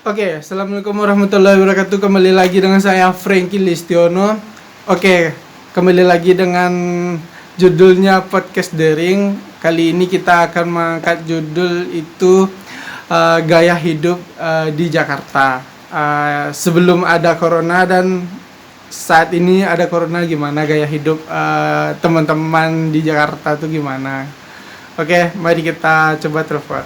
Oke, assalamualaikum warahmatullahi wabarakatuh. Kembali lagi dengan saya Franky Listiono. Oke, kembali lagi dengan judulnya podcast daring. Kali ini kita akan mengangkat judul itu gaya hidup di Jakarta. Sebelum ada corona dan saat ini ada corona, gimana gaya hidup teman-teman di Jakarta tuh gimana? Oke, mari kita coba telepon.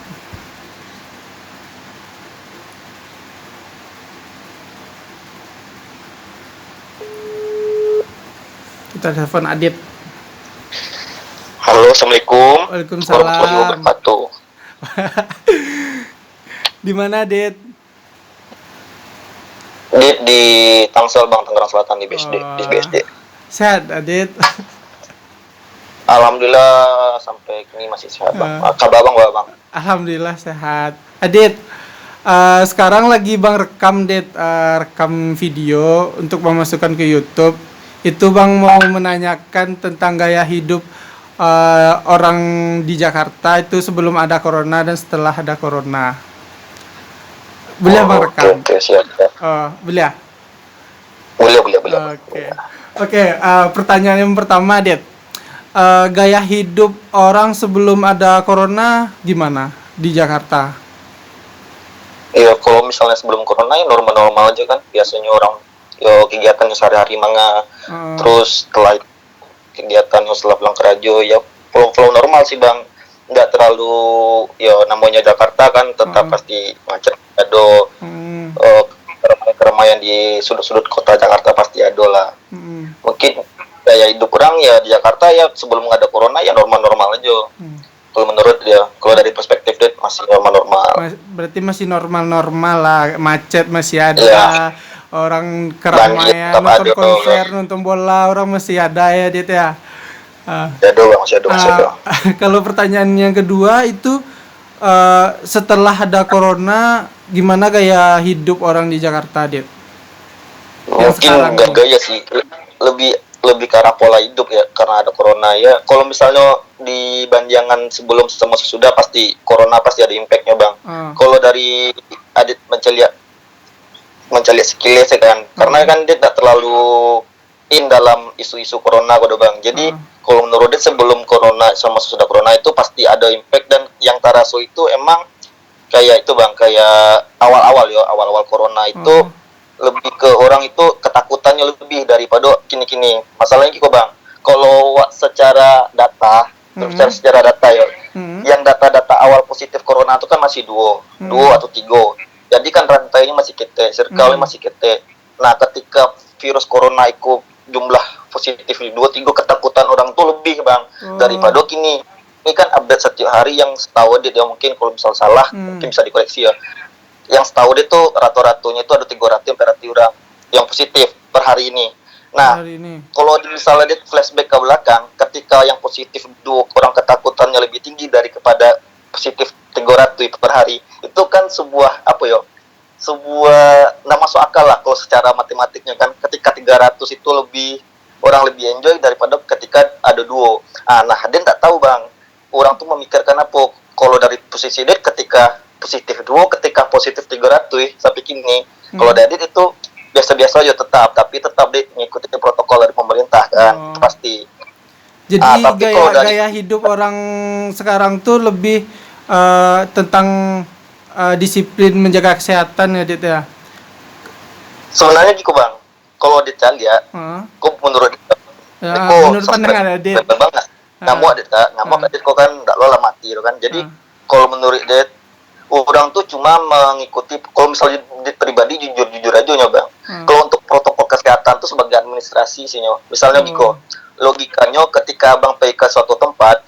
Kita telepon Adit. Halo, assalamualaikum warahmatullahi Waalaikumsalam. wabarakatuh. Di mana, Adit? Di Tangsel Bang, Tangerang Selatan di BSD, di Oh, BSD. sehat, Adit. Alhamdulillah sampai kini masih sehat Bang. Kabar Bang, Bang? Alhamdulillah sehat. Adit, sekarang lagi Bang rekam, Adit, rekam video untuk memasukkan ke YouTube. Itu Bang mau menanyakan tentang gaya hidup orang di Jakarta itu sebelum ada corona dan setelah ada corona. Boleh Bang rekam? Oke, siap. Oh, boleh ya? Boleh. Oke, pertanyaan yang pertama, Det. Gaya hidup orang sebelum ada corona gimana di Jakarta? Iya, kalau misalnya sebelum corona ya normal-normal aja kan. Biasanya orang kegiatannya sehari-hari manga. Eh, Terus setelah itu, kegiatannya setelah pulang kerja ya flow normal sih Bang. Nggak terlalu namanya Jakarta kan tetap pasti macet ada. hmm, Keramaian di sudut-sudut kota Jakarta pasti ada lah. hmm, Mungkin gaya hidup kurang ya di Jakarta ya sebelum ada corona ya normal-normal aja. hmm. Kalau menurut dia, kalau dari perspektif dia masih normal-normal. Berarti masih normal-normal lah, macet masih ada, Ya, orang banjir keramaian tetap nonton ada. konser, nonton bola, orang masih ada ya, Det ya. Ah, Masih ada. Kalau pertanyaan yang kedua itu setelah ada corona, gimana gaya hidup orang di Jakarta, Det? Yang Mungkin sekarang nggak nih. gaya sih, lebih lebih ke arah pola hidup ya karena ada corona ya. Kalau misalnya dibandingkan sebelum sama sesudah pasti corona pasti ada impactnya Bang. Ah, Kalau dari Adit mencari skillnya sih kan, karena kan dia tidak terlalu in dalam isu-isu corona kode Bang. Jadi kalau menurut dia sebelum corona sama sesudah corona itu pasti ada impact, dan yang taraso itu emang kayak itu Bang, kayak awal-awal corona itu lebih ke orang itu ketakutannya lebih daripada kini-kini. Masalahnya gitu Bang, kalau secara data, secara data ya, yang data-data awal positif corona itu kan masih dua atau tiga. Jadi kan rantainya masih kete, circle-nya masih kete. Nah, ketika virus corona itu jumlah positif di 2 3, ketakutan orang tuh lebih Bang daripada kini. Ini kan update setiap hari yang setahu dia mungkin kalau misal salah mungkin bisa dikoreksi ya. Yang setahu dia tuh rata-ratanya itu ada 300 orang yang positif per hari ini. Nah, hari ini. kalau misalnya dia flashback ke belakang, ketika yang positif 2 orang ketakutannya lebih tinggi dari kepada positif 300 per hari, itu kan sebuah nggak masuk akal lah kalau secara matematiknya kan. Ketika 300 itu orang lebih enjoy daripada ketika ada 2. Nah dia nggak tahu Bang, orang tuh memikirkan apa kalau dari posisi dia ketika positif 2, ketika positif 300 sampai kini. Kalau dari itu biasa-biasa aja tapi tetap dia ngikutin protokol dari pemerintah kan, itu pasti. Jadi Tapi kalau dari gaya hidup orang sekarang tuh lebih tentang disiplin menjaga kesehatan ya, Dit ya. sebenarnya gitu Bang, kalau dicari ya, kok menurut Ya, kok menurut pandangan Dit. banget ngamuk Adit kok kan nggak lo lah mati kan. Jadi kalau menurut Adit, orang tuh cuma mengikuti, kalau misalnya di pribadi jujur aja Bang. Kalau untuk protokol kesehatan tuh sebagai administrasi sih misalnya gitu. Logikanya ketika Bang pergi ke suatu tempat,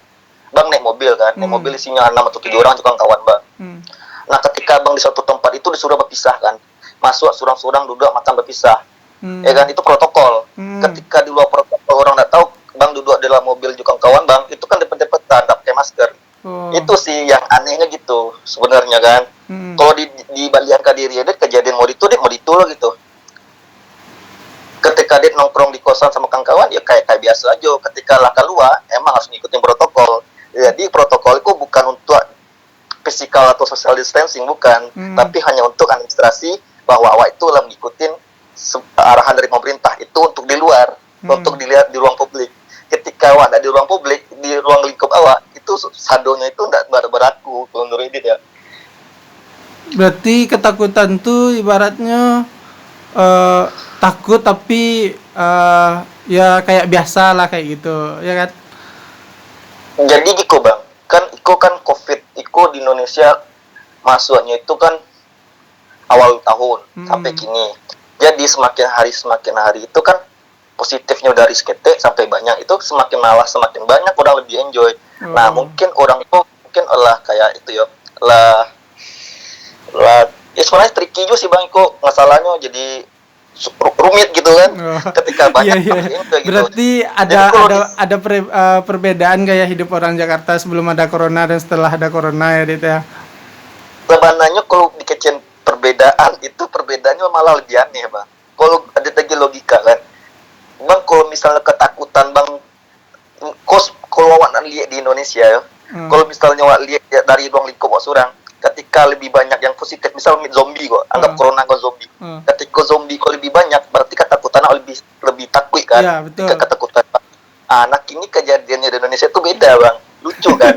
Bang naik mobil kan, naik mobil isinya 6 atau 7 orang juga kawan Bang. Nah, ketika Bang di suatu tempat itu disuruh berpisah kan. Masuk surang-surang, duduk makan berpisah. Ya kan, itu protokol. Ketika di luar protokol orang nggak tahu, Bang duduk di dalam mobil juga kawan Bang, itu kan depet-depetan, nggak pakai masker. Itu sih yang anehnya gitu sebenarnya kan. Kalau dibalikan diri dia kejadian mau itu loh gitu. Ketika dia nongkrong di kosan sama kawan ya kayak biasa aja. Ketika lah keluar emang harus ngikutin protokol. Jadi protokol itu bukan untuk physical atau social distancing, bukan, tapi hanya untuk administrasi bahwa awak itu lah mengikuti arahan dari pemerintah itu untuk di luar, untuk dilihat di ruang publik. Ketika awak ada di ruang publik, di ruang lingkup awak, itu sadonya itu tidak berlaku menurut Edit ya. Berarti ketakutan tuh ibaratnya takut tapi ya kayak biasa lah kayak gitu, ya kan? Jadi Iko bang, kan COVID, Iko di Indonesia masuknya itu kan awal tahun sampai kini. Jadi semakin hari itu kan positifnya dari seketek sampai banyak, itu semakin banyak orang lebih enjoy. Nah mungkin orang itu mungkin kayak itu ya lah ya sebenarnya tricky juga sih bang, Iko masalahnya jadi rumit gitu kan. Ketika banyak iya. gitu. Berarti ada perbedaan gaya hidup orang Jakarta sebelum ada corona dan setelah ada corona ya Dit ya. Sebenarnya kalau dikecil perbedaannya malah lebih aneh bang. Kalau ada lagi logika kan bang, kalau misalnya ketakutan bang, kalau awak lihat di Indonesia ya, kalau misalnya awak lihat dari ruang lingkup orang, ketika lebih banyak yang positif, misal zombie kok, anggap corona kok zombie. Ketika zombie kok lebih banyak, berarti ketakutan lebih takut kan? Ya, betul. Ketakutan. Anak ini kejadiannya di Indonesia itu beda bang, lucu kan?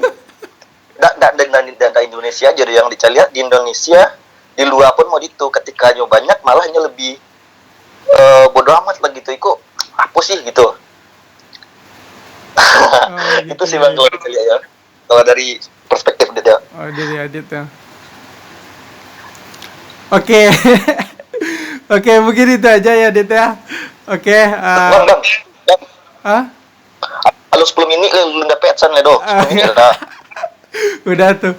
Dan Indonesia aja yang dicari di Indonesia, di luar pun mau itu, ketika banyak malahnya lebih bodoh amat lah gitu, Iko apa sih gitu. Gitu. Itu sih bang kalau dilihat ya, kalau dari perspektif dia. Oh, dari Adit ya. Oke. Oke, mungkin itu aja ya Adit ya. Oke. Bang. Halo 10 menit lu dapat pesan le do. 10 menit dah. Udah tuh.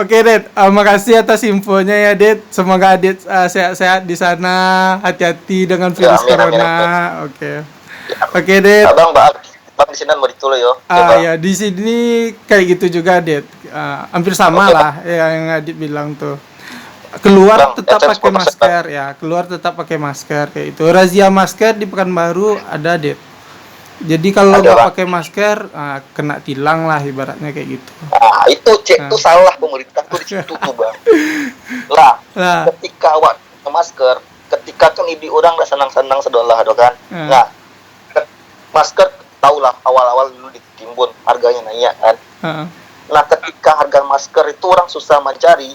Oke, Dit. Makasih atas infonya ya, Dit. Semoga Dit sehat-sehat di sana. Hati-hati dengan virus corona. Oke. Oke, Dit. Bang di sini mau ditulis yo. Ya di sini kayak gitu juga, Dit. Hampir sama lah yang Adit bilang tuh. Keluar tetap pakai masker ya. Keluar tetap pakai masker kayak itu. Razia masker di Pekanbaru ada, Dit. Jadi kalau nggak pakai masker, kena tilang lah ibaratnya kayak gitu. Itu tuh salah pemerintah tuh di situ tuh bang. Lah. Ketika awak pakai masker, ketika kan ibu orang udah senang-senang sedolah kan. Nah, masker tahulah awal-awal dulu ditimbun, harganya naik kan. Nah, ketika harga masker itu orang susah mencari,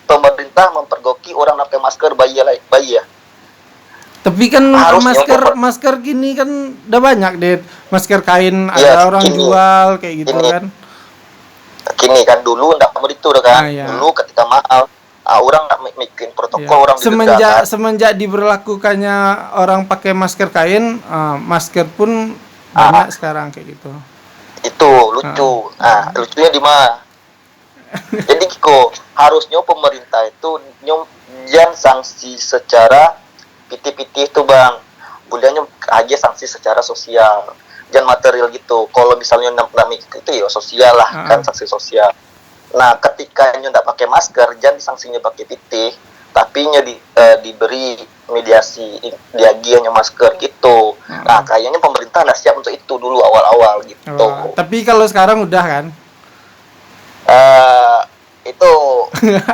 pemerintah mempergoki orang pakai masker bayi ya. Tapi kan masker gini kan udah banyak, Dit. Masker kain ada orang jual kayak gitu kan. Kini kan dulu enggak begitu kan. Dulu ketika mahal, orang enggak bikin protokol orang semenjak diberlakukannya orang pakai masker kain, masker pun banyak sekarang kayak gitu. Itu lucu. Lucunya di mana? Jadi kok harusnya pemerintah itu jangan sanksi secara piti-piti itu bang, bulannya aja sanksi secara sosial, jangan material gitu. Kalau misalnya itu ya sosial lah kan, sanksi sosial. Nah ketika ndak pakai masker, jangan sanksinya pakai piti, tapi diberi mediasi diagiannya masker gitu. Nah kayaknya pemerintah nggak siap untuk itu dulu awal-awal gitu. Tapi kalau sekarang udah kan? Itu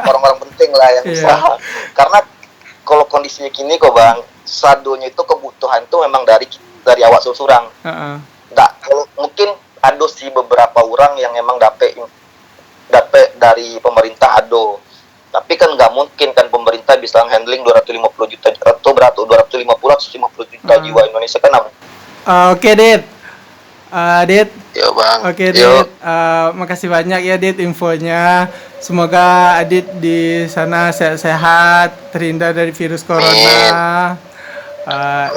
orang-orang penting lah yang bisa. Karena kalau kondisinya gini kok bang, sadonya itu kebutuhan itu memang dari awak surang. Kalau mungkin ada sih beberapa orang yang emang dapat dari pemerintah ado. Tapi kan nggak mungkin kan pemerintah bisa handling 250 juta atau berapa 250 juta jiwa Indonesia kan. Oke, Dit. Dit. Yo bang. Oke, Dit. Makasih banyak ya Dit infonya. Semoga Adit di sana sehat-sehat, terhindar dari virus corona,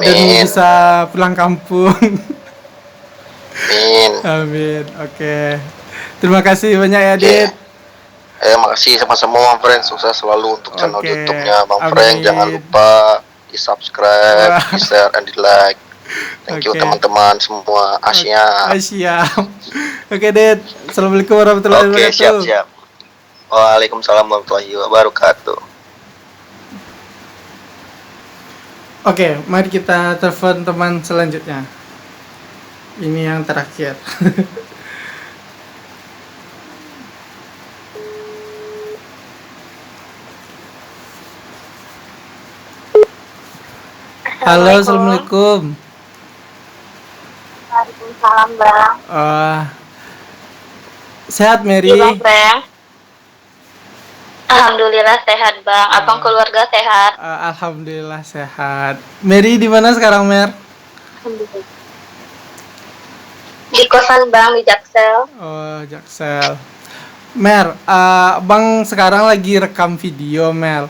dan bisa pulang kampung. Amin. Oke. Terima kasih banyak ya Adit. Makasih sama-sama Bang Frank, sukses selalu untuk channel YouTube-nya Bang Frank. Jangan lupa di-subscribe, di-share, and di-like. Thank you teman-teman semua. Asia. Oke, Dit. Assalamualaikum warahmatullahi wabarakatuh. Siap. Waalaikumsalam warahmatullahi wabarakatuh. Oke, mari kita telepon teman selanjutnya. Ini yang terakhir. Halo, Assalamualaikum. assalamualaikum. Waalaikumsalam, Bang. Eh, sehat Mary? Gimana, Bang? Alhamdulillah sehat, Bang. Abang keluarga sehat. Alhamdulillah sehat. Mary di mana sekarang, Mer? Alhamdulillah. Di kosan, Bang, di Jaksel. Oh, Jaksel. Mer, Bang sekarang lagi rekam video, Mer.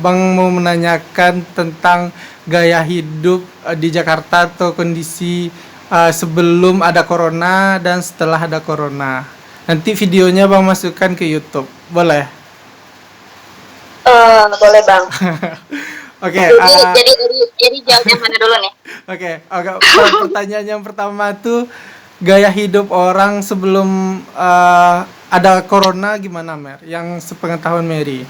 Bang mau menanyakan tentang gaya hidup di Jakarta atau kondisi sebelum ada corona dan setelah ada corona. Nanti videonya Bang masukkan ke YouTube, boleh? Boleh, Bang. Oke, Jadi jawab yang mana dulu nih? oke. Pertanyaan yang pertama tuh gaya hidup orang sebelum ada corona gimana, Mer? Yang sepengetahuan Mary.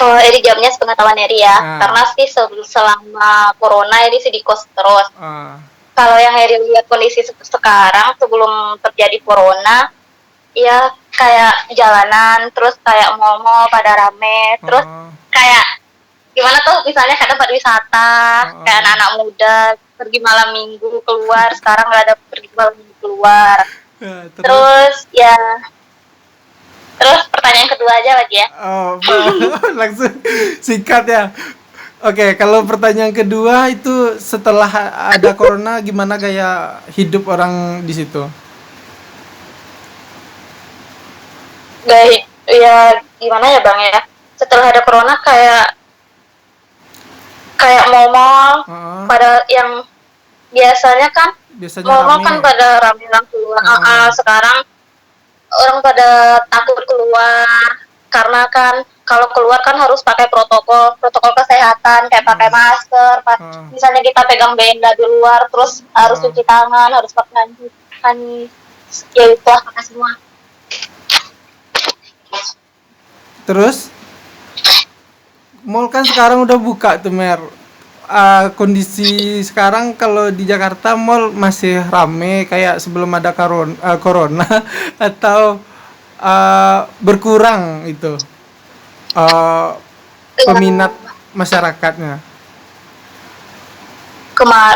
Eri jawabnya sepengetahuan Eri ya. Ah. Karena sih selama corona Eri sih di kos terus. Ah, Kalau yang Eri lihat kondisi sekarang sebelum terjadi corona, ya kayak jalanan, terus kayak mall-mall pada rame, terus kayak gimana tuh misalnya kayak tempat wisata, kayak anak-anak muda pergi malam minggu keluar, sekarang nggak ada pergi malam minggu keluar. Terus pertanyaan kedua aja lagi ya. langsung singkat ya. Oke, kalau pertanyaan kedua itu setelah ada corona gimana gaya hidup orang di situ? Ya gimana ya Bang ya, setelah ada corona kayak mall-mall pada yang biasanya mall-mall kan pada rame keluar. Sekarang orang pada takut keluar karena kan kalau keluar kan harus pakai protokol kesehatan kayak pakai masker, misalnya kita pegang benda di luar terus harus cuci tangan, harus pakai hand, ya itu pakai semua. Terus mall kan sekarang udah buka tuh, Mer. Kondisi sekarang kalau di Jakarta mall masih rame kayak sebelum ada corona atau berkurang itu peminat masyarakatnya?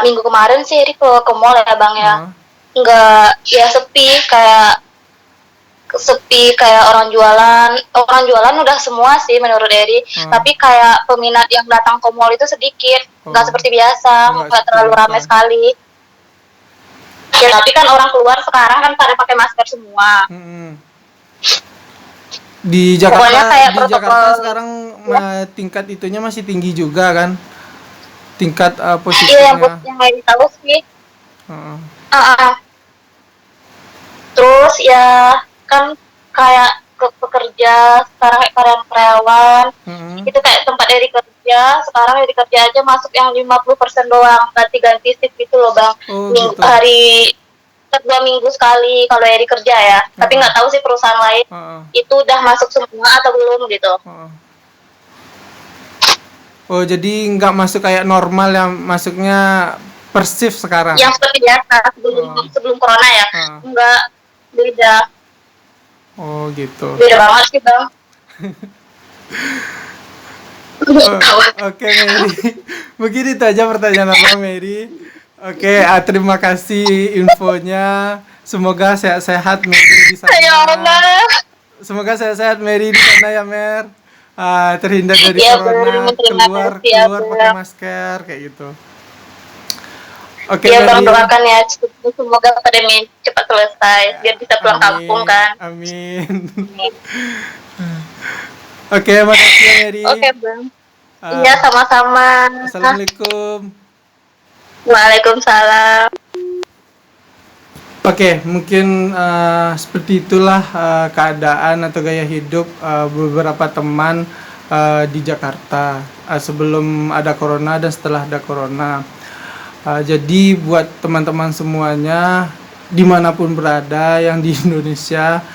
Minggu kemarin sih Eri ke mall ya Bang ya, nggak, ya sepi kayak orang jualan udah semua sih menurut Eri, tapi kayak peminat yang datang ke mall itu sedikit, nggak seperti biasa, nggak terlalu ramai sekali. Ya tapi kan orang keluar sekarang kan pada pakai masker semua. Di Jakarta sekarang tingkat itunya masih tinggi juga kan, tingkat posisinya. Iya, yang Eri tahu sih. Terus ya kan kayak pekerja sekarang kayak karyawan itu kayak tempat Eri kerja, sekarang Eri kerja aja masuk yang 50% doang, ganti shift gitu loh Bang. Gitu. Hari 2 minggu sekali kalau Eri kerja ya, tapi nggak tahu sih perusahaan lain itu udah masuk semua atau belum gitu. Oh, jadi nggak masuk kayak normal yang masuknya per shift sekarang? Yang seperti biasa sebelum corona ya, nggak, beda. Oh gitu. Beda banget sih Bang. Oke, Mary. Mungkin itu aja pertanyaan Abang, Mary. Oke, terima kasih infonya. Semoga sehat-sehat Mary di sana. Ya Allah. Semoga sehat-sehat Mary di sana ya, Mer. Terhindar dari corona, keluar pakai masker kayak gitu. Oke, ya Bang, doakan ya semoga pandemi cepat selesai biar bisa pulang kampung kan. Amin. Oke, makasih ya Mary. Oke Bang. Iya, sama-sama. Assalamualaikum. Waalaikumsalam. Oke, mungkin seperti itulah keadaan atau gaya hidup beberapa teman di Jakarta sebelum ada corona dan setelah ada corona. Jadi buat teman-teman semuanya dimanapun berada yang di Indonesia,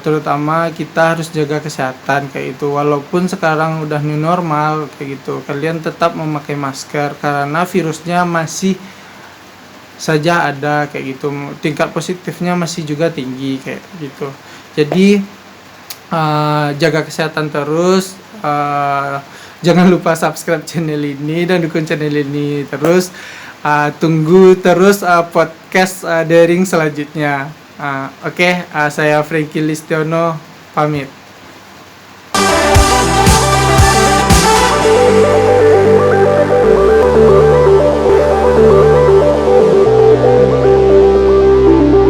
terutama kita harus jaga kesehatan kayak itu. Walaupun sekarang udah new normal kayak gitu, kalian tetap memakai masker karena virusnya masih saja ada kayak gitu, tingkat positifnya masih juga tinggi kayak gitu. Jadi jaga kesehatan terus, Jangan lupa subscribe channel ini dan dukung channel ini terus. Tunggu terus podcast Daring selanjutnya. Oke, saya Franky Listiono pamit.